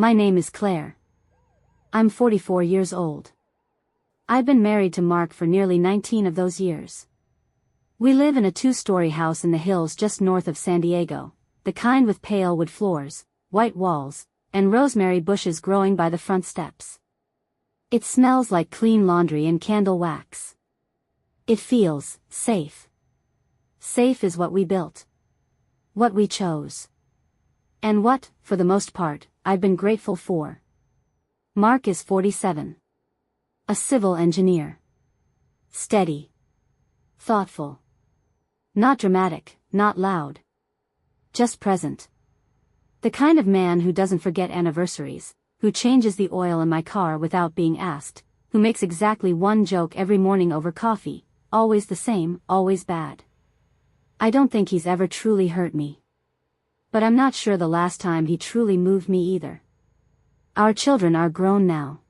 My name is Claire. I'm 44 years old. I've been married to Mark for nearly 19 of those years. We live in a 2-story house in the hills just north of San Diego, the kind with pale wood floors, white walls, and rosemary bushes growing by the front steps. It smells like clean laundry and candle wax. It feels safe. Safe is what we built. What we chose. And what, for the most part, I've been grateful for. Mark is 47. A civil engineer. Steady. Thoughtful. Not dramatic, not loud. Just present. The kind of man who doesn't forget anniversaries, who changes the oil in my car without being asked, who makes exactly one joke every morning over coffee, always the same, always bad. I don't think he's ever truly hurt me. But I'm not sure the last time he truly moved me either. Our children are grown now.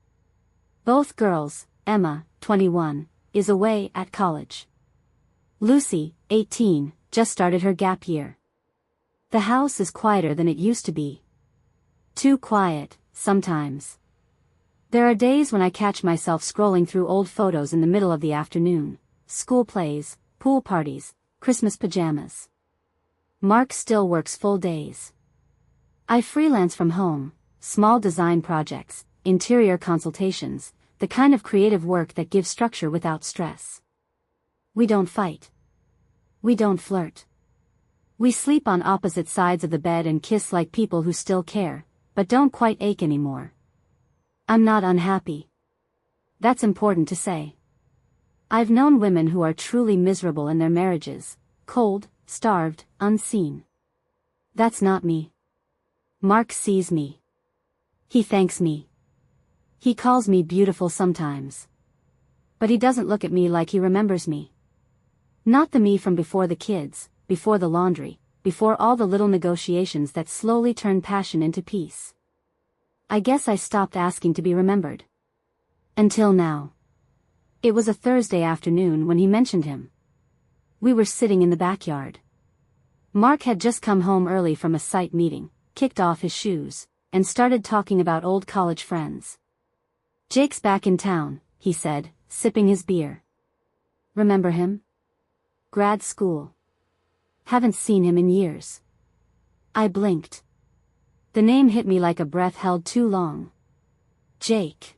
Both girls, Emma, 21, is away at college. Lucy, 18, just started her gap year. The house is quieter than it used to be. Too quiet, sometimes. There are days when I catch myself scrolling through old photos in the middle of the afternoon. School plays, pool parties, Christmas pajamas. Mark still works full days. I freelance from home, small design projects, interior consultations, the kind of creative work that gives structure without stress. We don't fight. We don't flirt. We sleep on opposite sides of the bed and kiss like people who still care, but don't quite ache anymore. I'm not unhappy. That's important to say. I've known women who are truly miserable in their marriages, cold, starved, unseen. That's not me. Mark sees me. He thanks me. He calls me beautiful sometimes. But he doesn't look at me like he remembers me. Not the me from before the kids, before the laundry, before all the little negotiations that slowly turn passion into peace. I guess I stopped asking to be remembered. Until now. It was a Thursday afternoon when he mentioned him. We were sitting in the backyard. Mark had just come home early from a site meeting, kicked off his shoes, and started talking about old college friends. Jake's back in town, he said, sipping his beer. Remember him? Grad school. Haven't seen him in years. I blinked. The name hit me like a breath held too long. Jake.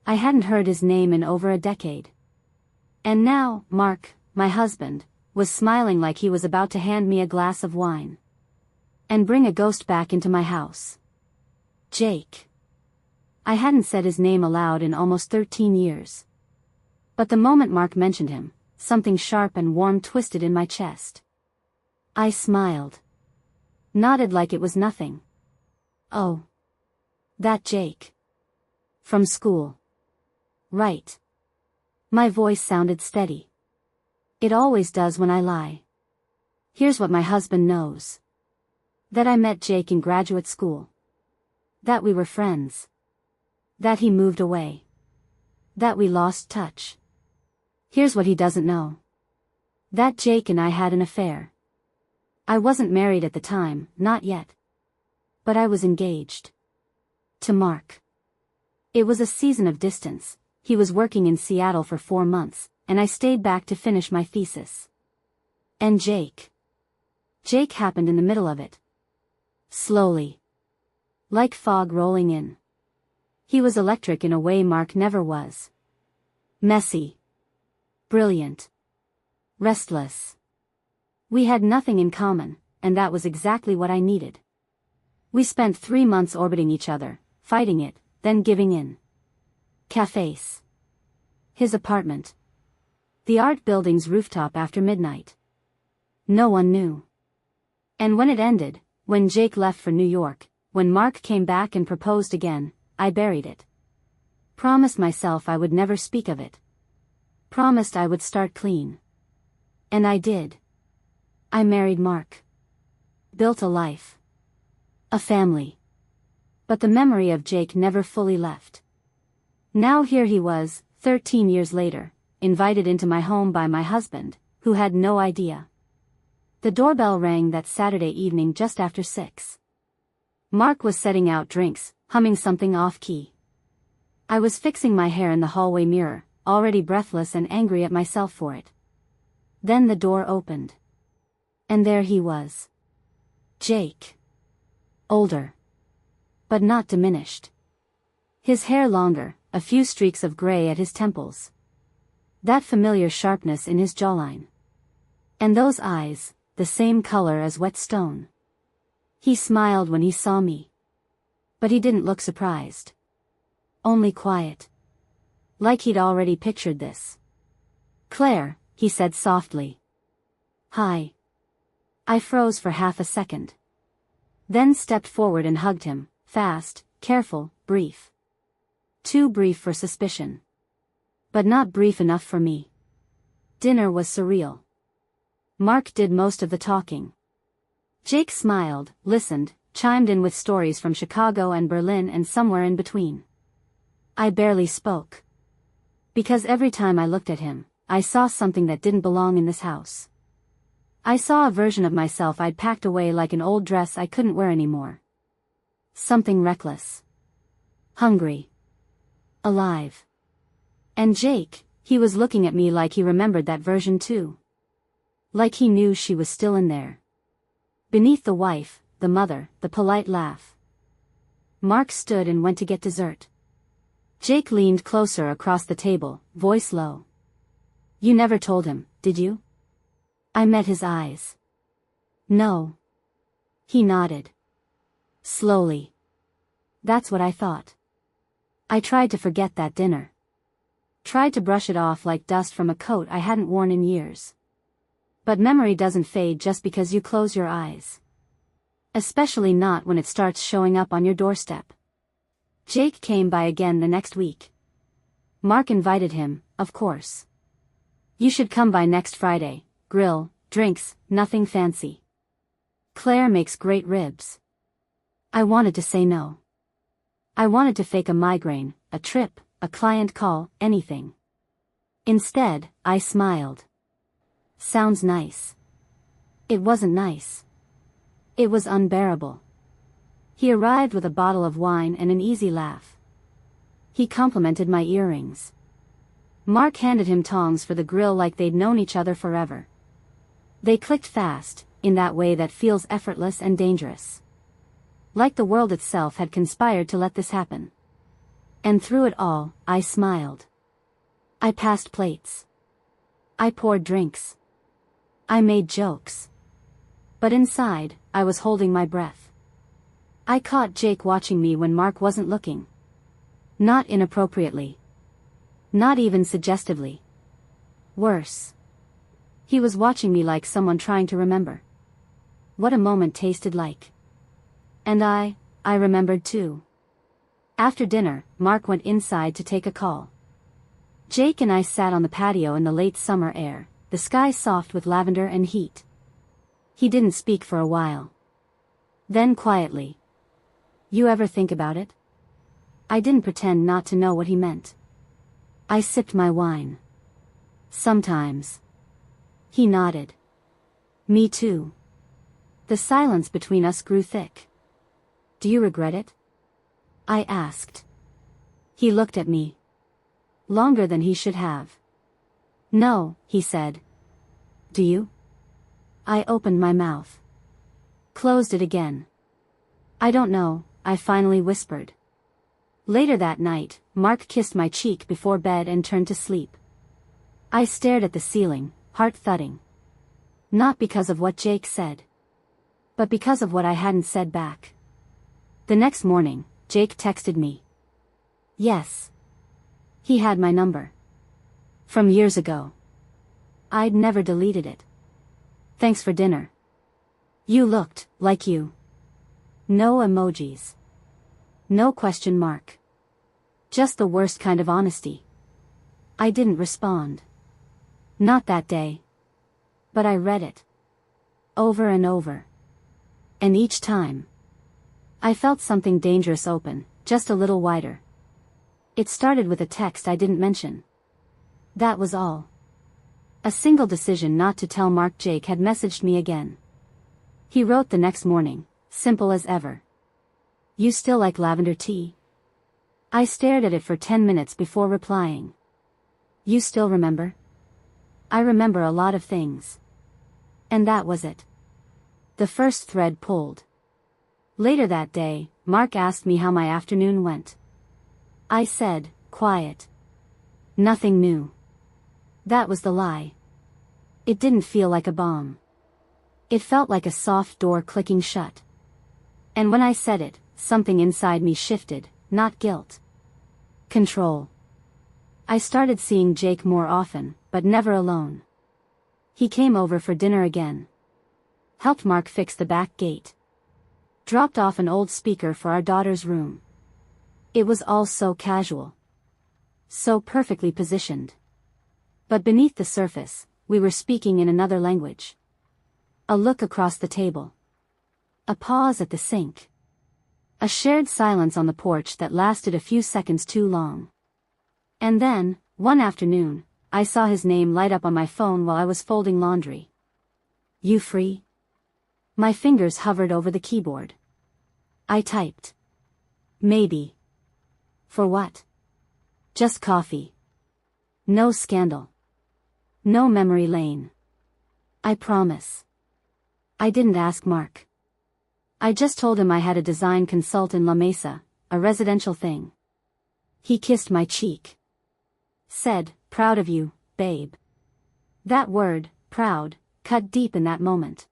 I hadn't heard his name in over a decade. And now, Mark, my husband, was smiling like he was about to hand me a glass of wine. And bring a ghost back into my house. Jake. I hadn't said his name aloud in almost 13 years. But the moment Mark mentioned him, something sharp and warm twisted in my chest. I smiled. Nodded like it was nothing. Oh. That Jake. From school. Right. My voice sounded steady. It always does when I lie. Here's what my husband knows. That I met Jake in graduate school. That we were friends. That he moved away. That we lost touch. Here's what he doesn't know. That Jake and I had an affair. I wasn't married at the time, not yet. But I was engaged. To Mark. It was a season of distance. He was working in Seattle for 4 months, and I stayed back to finish my thesis. And Jake. Jake happened in the middle of it. Slowly. Like fog rolling in. He was electric in a way Mark never was. Messy. Brilliant. Restless. We had nothing in common, and that was exactly what I needed. We spent 3 months orbiting each other, fighting it, then giving in. Cafes. His apartment. The art building's rooftop after midnight. No one knew. And when it ended, when Jake left for New York, when Mark came back and proposed again, I buried it. Promised myself I would never speak of it. Promised I would start clean. And I did. I married Mark. Built a life. A family. But the memory of Jake never fully left. Now here he was, 13 years later, invited into my home by my husband, who had no idea. The doorbell rang that Saturday evening just after 6. Mark was setting out drinks, humming something off-key. I was fixing my hair in the hallway mirror, already breathless and angry at myself for it. Then the door opened. And there he was. Jake. Older. But not diminished. His hair longer, a few streaks of gray at his temples. That familiar sharpness in his jawline. And those eyes, the same color as wet stone. He smiled when he saw me. But he didn't look surprised. Only quiet. Like he'd already pictured this. "Claire," he said softly. "Hi." I froze for half a second. Then stepped forward and hugged him, fast, careful, brief. Too brief for suspicion. But not brief enough for me. Dinner was surreal. Mark did most of the talking. Jake smiled, listened, chimed in with stories from Chicago and Berlin and somewhere in between. I barely spoke. Because every time I looked at him, I saw something that didn't belong in this house. I saw a version of myself I'd packed away like an old dress I couldn't wear anymore. Something reckless. Hungry. Alive. And Jake, he was looking at me like he remembered that version too. Like he knew she was still in there. Beneath the wife, the mother, the polite laugh. Mark stood and went to get dessert. Jake leaned closer across the table, voice low. "You never told him, did you?" I met his eyes. "No." He nodded. Slowly. "That's what I thought." I tried to forget that dinner. Tried to brush it off like dust from a coat I hadn't worn in years. But memory doesn't fade just because you close your eyes. Especially not when it starts showing up on your doorstep. Jake came by again the next week. Mark invited him, of course. "You should come by next Friday, grill, drinks, nothing fancy. Claire makes great ribs." I wanted to say no. I wanted to fake a migraine, a trip, a client call, anything. Instead, I smiled. Sounds nice. It wasn't nice. It was unbearable. He arrived with a bottle of wine and an easy laugh. He complimented my earrings. Mark handed him tongs for the grill like they'd known each other forever. They clicked fast, in that way that feels effortless and dangerous. Like the world itself had conspired to let this happen. And through it all, I smiled. I passed plates. I poured drinks. I made jokes. But inside, I was holding my breath. I caught Jake watching me when Mark wasn't looking. Not inappropriately. Not even suggestively. Worse. He was watching me like someone trying to remember. What a moment tasted like. And I remembered too. After dinner, Mark went inside to take a call. Jake and I sat on the patio in the late summer air, the sky soft with lavender and heat. He didn't speak for a while. Then quietly. "You ever think about it?" I didn't pretend not to know what he meant. I sipped my wine. "Sometimes." He nodded. "Me too." The silence between us grew thick. "Do you regret it?" I asked. He looked at me. Longer than he should have. "No," he said. "Do you?" I opened my mouth. Closed it again. "I don't know," I finally whispered. Later that night, Mark kissed my cheek before bed and turned to sleep. I stared at the ceiling, heart thudding. Not because of what Jake said. But because of what I hadn't said back. The next morning, Jake texted me. Yes. He had my number. From years ago. I'd never deleted it. "Thanks for dinner. You looked like you." No emojis. No question mark. Just the worst kind of honesty. I didn't respond. Not that day. But I read it. Over and over. And each time, I felt something dangerous open, just a little wider. It started with a text I didn't mention. That was all. A single decision not to tell Mark. Jake had messaged me again. He wrote the next morning, simple as ever. You still like lavender tea? I stared at it for 10 minutes before replying. You still remember? I remember a lot of things. And that was it. The first thread pulled. Later that day, Mark asked me how my afternoon went. I said, quiet. Nothing new. That was the lie. It didn't feel like a bomb. It felt like a soft door clicking shut. And when I said it, something inside me shifted, not guilt. Control. I started seeing Jake more often, but never alone. He came over for dinner again. Helped Mark fix the back gate. Dropped off an old speaker for our daughter's room. It was all so casual. So perfectly positioned. But beneath the surface, we were speaking in another language. A look across the table. A pause at the sink. A shared silence on the porch that lasted a few seconds too long. And then, one afternoon, I saw his name light up on my phone while I was folding laundry. You free? My fingers hovered over the keyboard. I typed. Maybe. For what? Just coffee. No scandal. No memory lane. I promise. I didn't ask Mark. I just told him I had a design consult in La Mesa, a residential thing. He kissed my cheek. Said, proud of you, babe. That word, proud, cut deep in that moment.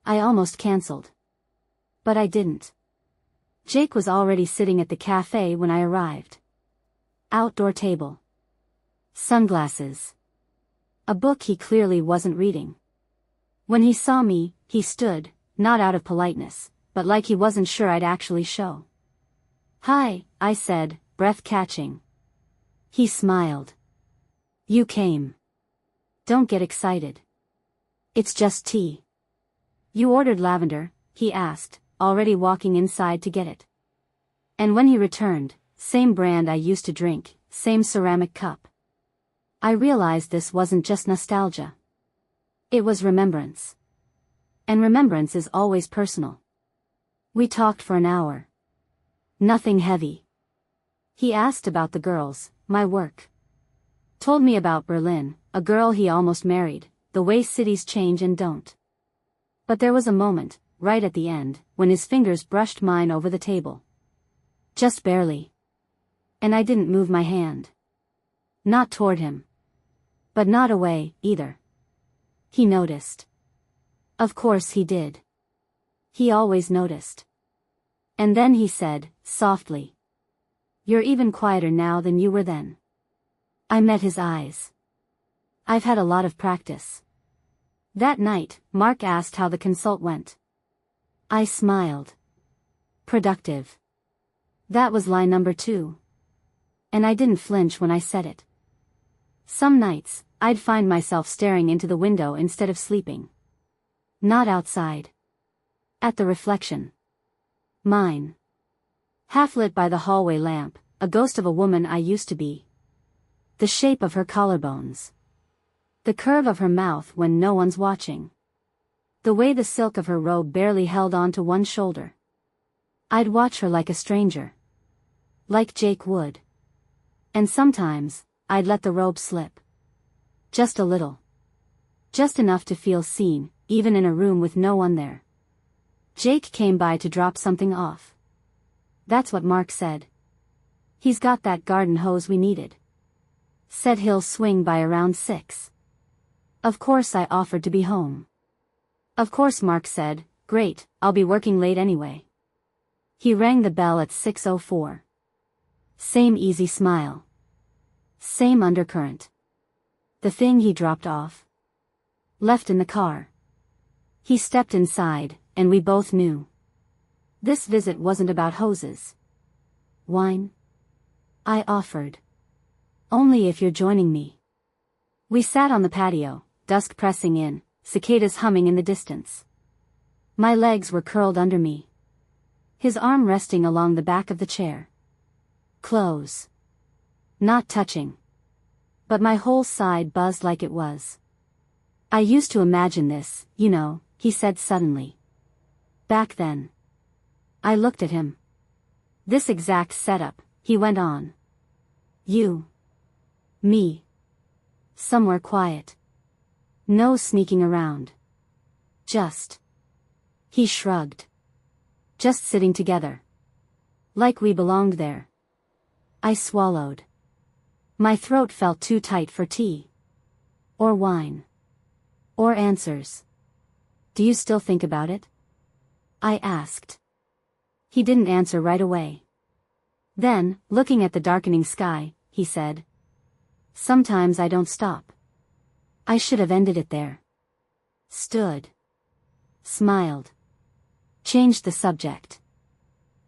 I almost canceled. But I didn't. Jake was already sitting at the cafe when I arrived. Outdoor table. Sunglasses. A book he clearly wasn't reading. When he saw me, he stood, not out of politeness, but like he wasn't sure I'd actually show. Hi, I said, breath catching. He smiled. You came. Don't get excited. It's just tea. You ordered lavender, he asked, already walking inside to get it. And when he returned, same brand I used to drink, same ceramic cup. I realized this wasn't just nostalgia. It was remembrance. And remembrance is always personal. We talked for an hour. Nothing heavy. He asked about the girls, my work. Told me about Berlin, a girl he almost married, the way cities change and don't. But there was a moment, right at the end, when his fingers brushed mine over the table. Just barely. And I didn't move my hand. Not toward him. But not away, either. He noticed. Of course he did. He always noticed. And then he said, softly. You're even quieter now than you were then. I met his eyes. I've had a lot of practice. That night, Mark asked how the consult went. I smiled. Productive. That was lie number 2. And I didn't flinch when I said it. Some nights, I'd find myself staring into the window instead of sleeping. Not outside. At the reflection. Mine. Half lit by the hallway lamp, a ghost of a woman I used to be. The shape of her collarbones. The curve of her mouth when no one's watching. The way the silk of her robe barely held on to one shoulder. I'd watch her like a stranger. Like Jake would. And sometimes, I'd let the robe slip. Just a little. Just enough to feel seen, even in a room with no one there. Jake came by to drop something off. That's what Mark said. He's got that garden hose we needed. Said he'll swing by around 6. Of course I offered to be home. Of course Mark said, great, I'll be working late anyway. He rang the bell at 6:04. Same easy smile. Same undercurrent. The thing he dropped off. Left in the car. He stepped inside, and we both knew. This visit wasn't about hoses. Wine? I offered. Only if you're joining me. We sat on the patio, dusk pressing in, cicadas humming in the distance. My legs were curled under me. His arm resting along the back of the chair. Close. Not touching. But my whole side buzzed like it was. I used to imagine this, you know, he said suddenly. Back then. I looked at him. This exact setup, he went on. You. Me. Somewhere quiet. No sneaking around. Just. He shrugged. Just sitting together. Like we belonged there. I swallowed. My throat felt too tight for tea. Or wine. Or answers. Do you still think about it? I asked. He didn't answer right away. Then, looking at the darkening sky, he said. Sometimes I don't stop. I should have ended it there. Stood. Smiled. Changed the subject.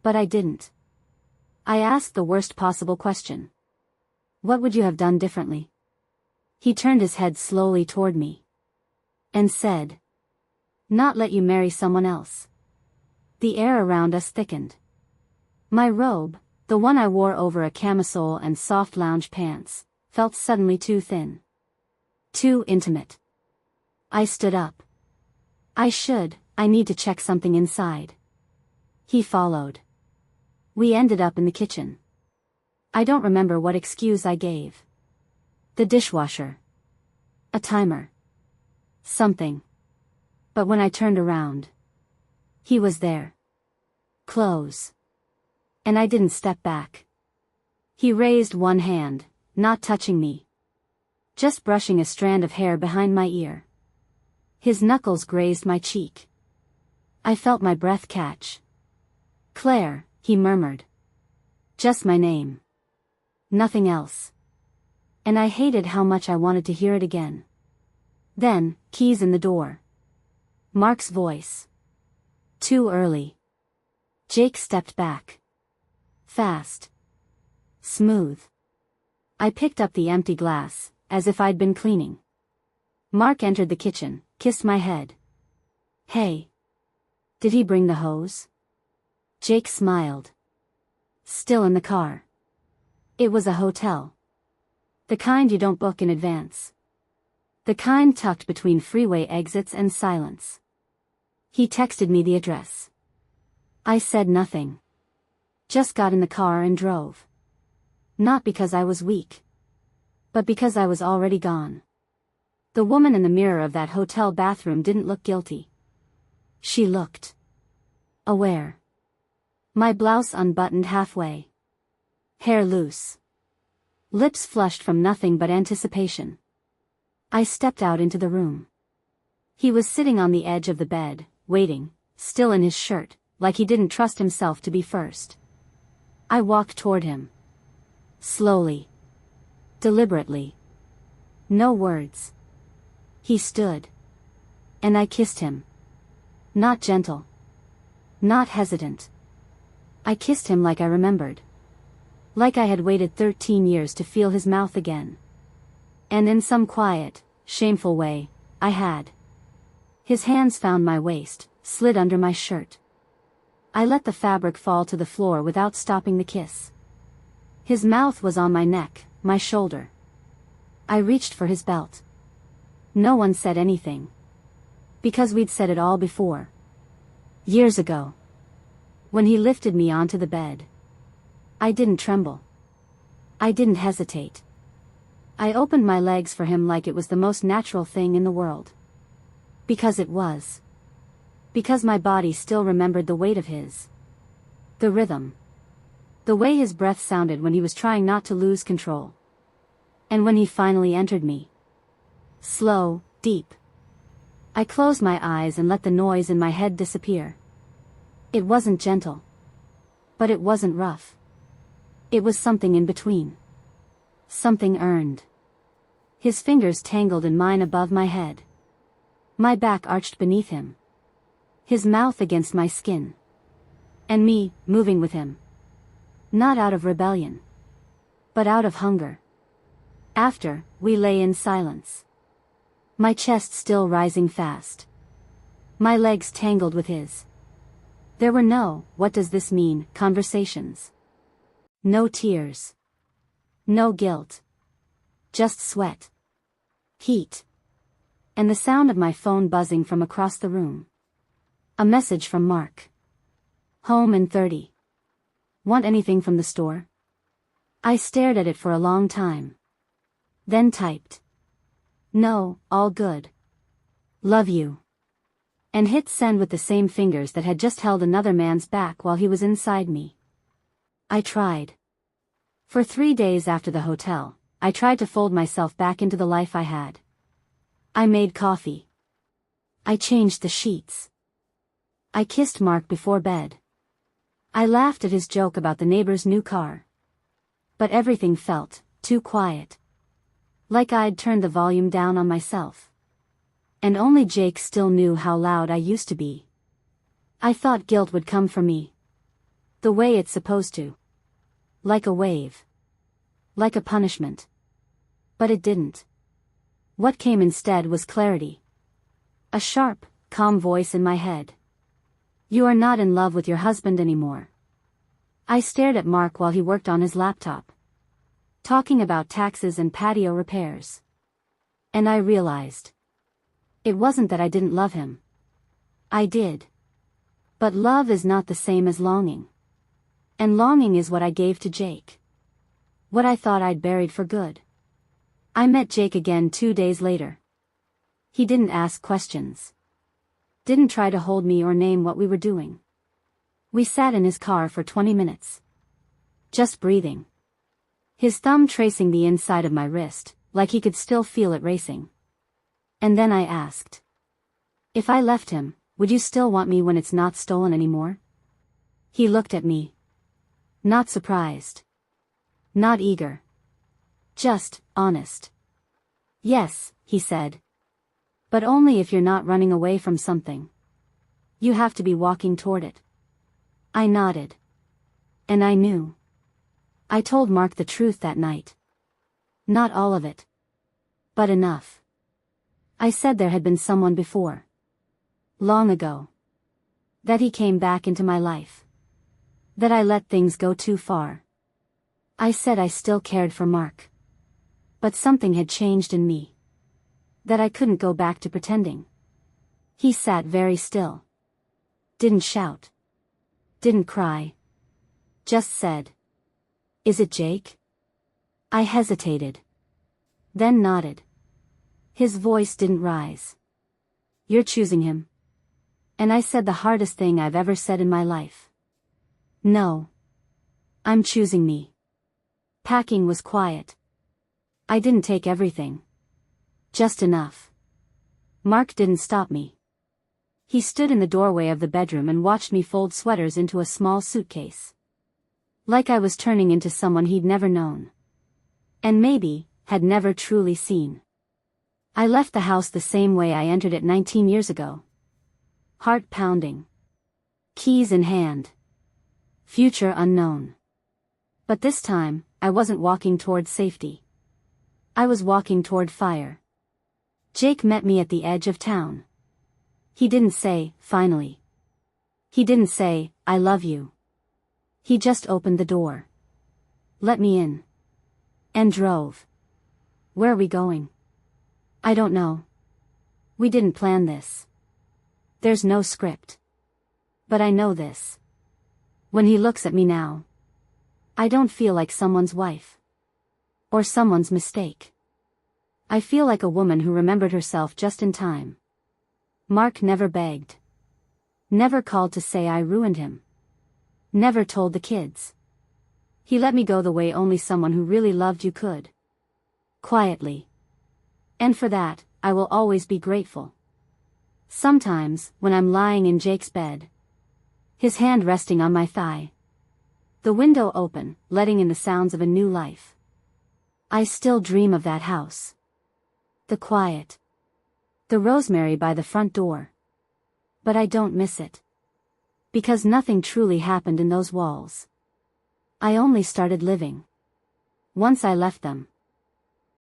But I didn't. I asked the worst possible question. What would you have done differently? He turned his head slowly toward me. And said. Not let you marry someone else. The air around us thickened. My robe, the one I wore over a camisole and soft lounge pants, felt suddenly too thin. Too intimate. I stood up. I need to check something inside. He followed. We ended up in the kitchen. I don't remember what excuse I gave. The dishwasher. A timer. Something. But when I turned around, he was there. Close. And I didn't step back. He raised one hand, not touching me. Just brushing a strand of hair behind my ear. His knuckles grazed my cheek. I felt my breath catch. Claire, he murmured. Just my name. Nothing else. And I hated how much I wanted to hear it again. Then, keys in the door. Mark's voice. Too early. Jake stepped back. Fast. Smooth. I picked up the empty glass, as if I'd been cleaning. Mark entered the kitchen, kissed my head. Hey. Did he bring the hose? Jake smiled. Still in the car. It was a hotel. The kind you don't book in advance. The kind tucked between freeway exits and silence. He texted me the address. I said nothing. Just got in the car and drove. Not because I was weak. But because I was already gone. The woman in the mirror of that hotel bathroom didn't look guilty. She looked aware. My blouse unbuttoned halfway. Hair loose. Lips flushed from nothing but anticipation. I stepped out into the room. He was sitting on the edge of the bed, waiting, still in his shirt, like he didn't trust himself to be first. I walked toward him. Slowly. Deliberately. No words. He stood. And I kissed him. Not gentle. Not hesitant. I kissed him like I remembered. Like I had waited 13 years to feel his mouth again. And in some quiet, shameful way, I had. His hands found my waist, slid under my shirt. I let the fabric fall to the floor without stopping the kiss. His mouth was on my neck, my shoulder. I reached for his belt. No one said anything. Because we'd said it all before. Years ago. When he lifted me onto the bed. I didn't tremble. I didn't hesitate. I opened my legs for him like it was the most natural thing in the world. Because it was. Because my body still remembered the weight of his. The rhythm. The way his breath sounded when he was trying not to lose control. And when he finally entered me. Slow, deep. I closed my eyes and let the noise in my head disappear. It wasn't gentle. But it wasn't rough. It was something in between. Something earned. His fingers tangled in mine above my head. My back arched beneath him. His mouth against my skin. And me, moving with him. Not out of rebellion. But out of hunger. After, we lay in silence. My chest still rising fast. My legs tangled with his. There were no, what does this mean, conversations. No tears. No guilt. Just sweat. Heat. And the sound of my phone buzzing from across the room. A message from Mark. Home in 30. Want anything from the store? I stared at it for a long time. Then typed. No, all good. Love you. And hit send with the same fingers that had just held another man's back while he was inside me. I tried. For 3 days after the hotel, I tried to fold myself back into the life I had. I made coffee. I changed the sheets. I kissed Mark before bed. I laughed at his joke about the neighbor's new car. But everything felt too quiet. Like I'd turned the volume down on myself. And only Jake still knew how loud I used to be. I thought guilt would come for me. The way it's supposed to. Like a wave. Like a punishment. But it didn't. What came instead was clarity. A sharp, calm voice in my head. You are not in love with your husband anymore. I stared at Mark while he worked on his laptop. Talking about taxes and patio repairs. And I realized. It wasn't that I didn't love him. I did. But love is not the same as longing. And longing is what I gave to Jake. What I thought I'd buried for good. I met Jake again 2 days later. He didn't ask questions. Didn't try to hold me or name what we were doing. We sat in his car for 20 minutes. Just breathing. His thumb tracing the inside of my wrist, like he could still feel it racing. And then I asked. If I left him, would you still want me when it's not stolen anymore? He looked at me. Not surprised. Not eager. Just honest. Yes, he said. But only if you're not running away from something. You have to be walking toward it. I nodded. And I knew. I told Mark the truth that night. Not all of it. But enough. I said there had been someone before. Long ago. That he came back into my life. That I let things go too far. I said I still cared for Mark. But something had changed in me. That I couldn't go back to pretending. He sat very still. Didn't shout. Didn't cry. Just said. Is it Jake? I hesitated. Then nodded. His voice didn't rise. You're choosing him. And I said the hardest thing I've ever said in my life. No. I'm choosing me. Packing was quiet. I didn't take everything. Just enough. Mark didn't stop me. He stood in the doorway of the bedroom and watched me fold sweaters into a small suitcase. Like I was turning into someone he'd never known. And maybe, had never truly seen. I left the house the same way I entered it 19 years ago. Heart pounding. Keys in hand. Future unknown. But this time, I wasn't walking toward safety. I was walking toward fire. Jake met me at the edge of town. He didn't say, finally. He didn't say, I love you. He just opened the door. Let me in. And drove. Where are we going? I don't know. We didn't plan this. There's no script. But I know this. When he looks at me now, I don't feel like someone's wife. Or someone's mistake. I feel like a woman who remembered herself just in time. Mark never begged. Never called to say I ruined him. Never told the kids. He let me go the way only someone who really loved you could. Quietly. And for that, I will always be grateful. Sometimes, when I'm lying in Jake's bed, his hand resting on my thigh, the window open, letting in the sounds of a new life, I still dream of that house. The quiet. The rosemary by the front door. But I don't miss it. Because nothing truly happened in those walls. I only started living. Once I left them.